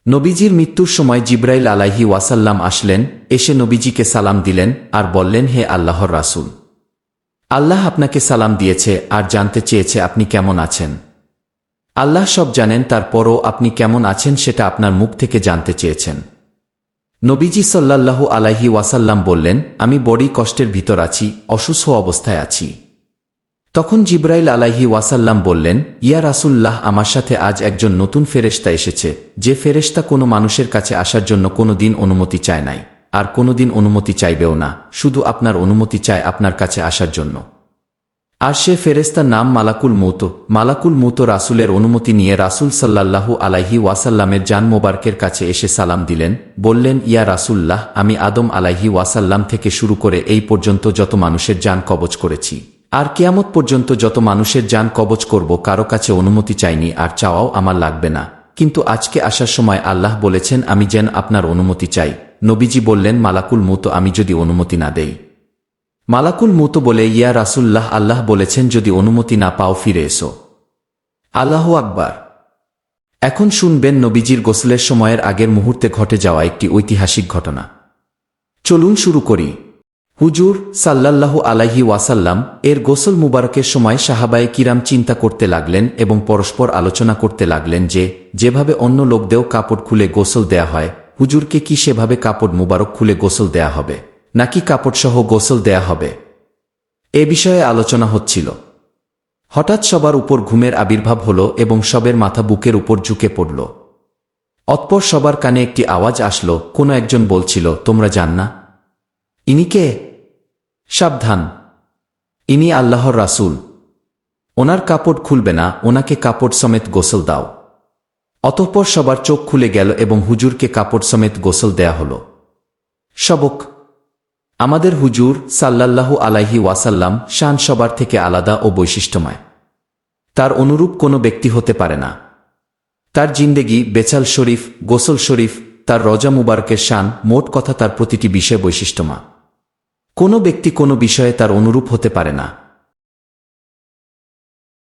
নবীজির মৃত্যুর সময় জিব্রাইল আলাইহি ওয়াসাল্লাম আসলেন, এসে নবীজিকে সালাম দিলেন আর বললেন, হে আল্লাহর রাসূল, আল্লাহ আপনাকে সালাম দিয়েছে আর জানতে চেয়েছে আপনি কেমন আছেন। আল্লাহ সব জানেন, তারপরও আপনি কেমন আছেন সেটা আপনার মুখ থেকে জানতে চেয়েছেন। নবীজি সাল্লাল্লাহু আলাইহি ওয়াসাল্লাম বললেন, আমি বড়ই কষ্টের ভিতর আছি, অসুস্থ অবস্থায় আছি। তখন জিব্রাইল আলাইহি ওয়াসাল্লাম বললেন, ইয়া রাসূলুল্লাহ, আমার সাথে আজ একজন নতুন ফেরেশতা এসেছে, যে ফেরেশতা কোনো মানুষের কাছে আসার জন্য কোনো দিন অনুমতি চায় নাই, আর কোনো দিন অনুমতি চাইবেও না, শুধু আপনার অনুমতি চায় আপনার কাছে আসার জন্য। আর সে ফেরেশতার নাম মালাকুল মৌত। মালাকুল মৌত রাসূলের অনুমতি নিয়ে রাসূল সাল্লাল্লাহু আলাইহি ওয়াসাল্লামের জান মোবারকের কাছে এসে সালাম দিলেন, বললেন, ইয়া রাসূলুল্লাহ, আমি আদম আলাইহি ওয়াসাল্লাম থেকে শুরু করে এই পর্যন্ত যত মানুষের জান কবজ করেছি, আর কিয়ামত পর্যন্ত যত মানুষের জান কবজ করব, কারো কাছে অনুমতি চাইনি, আর চাওয়াও আমার লাগবে না। কিন্তু আজকে আসার সময় আল্লাহ বলেছেন আমি যেন আপনার অনুমতি চাই। নবীজি বললেন, মালাকুল মৌত, আমি যদি অনুমতি না দেই? মালাকুল মৌত বলে, ইয়া রাসূলুল্লাহ, আল্লাহ বলেছেন যদি অনুমতি না পাও ফিরে এসো। আল্লাহু আকবার। এখন শুনবেন নবীজির গোসলের সময়ের আগের মুহূর্তে ঘটে যাওয়া একটি ঐতিহাসিক ঘটনা। চলুন শুরু করি। হুজুর সাল্লাল্লাহু আলাইহি ওয়াসাল্লাম এর গোসল মুবারকের সময় সাহাবায়ে কিরাম চিন্তা করতে লাগলেন এবং পরস্পর আলোচনা করতে লাগলেন যে যেভাবে অন্য লোকদেরও কাপড় খুলে গোসল দেয়া হয়, হুজুরকে কি সেভাবে কাপড় মুবারক খুলে গোসল দেয়া হবে, নাকি কাপড়সহ গোসল দেয়া হবে? এ বিষয়ে আলোচনা হচ্ছিল। হঠাৎ সবার উপর ঘুমের আবির্ভাব হল এবং সবের মাথা বুকের উপর ঝুঁকে পড়ল। অতঃপর সবার কানে একটি আওয়াজ আসল, কোনো একজন বলছিল, তোমরা জান না ইনি কে? সাবধান, ইনি আল্লাহর রাসূল। ওনার কাপড় খুলবে না, ওনাকে কাপড় সমেত গোসল দাও। অতঃপর সবার চোখ খুলে গেল এবং হুজুরকে কাপড় সমেত গোসল দেয়া হল। সবক, আমাদের হুজুর সাল্লাল্লাহু আলাইহি ওয়াসাল্লাম শান সবার থেকে আলাদা ও বৈশিষ্ট্যময়। তার অনুরূপ কোনো ব্যক্তি হতে পারে না। তার জিন্দেগি, বেচাল শরীফ, গোসল শরীফ, তার রজা মুবারকের শান, মোট কথা তার প্রতিটি বিষয় বৈশিষ্ট্যময়। কোনো ব্যক্তি কোনো বিষয়ে তার অনুরূপ হতে পারে না।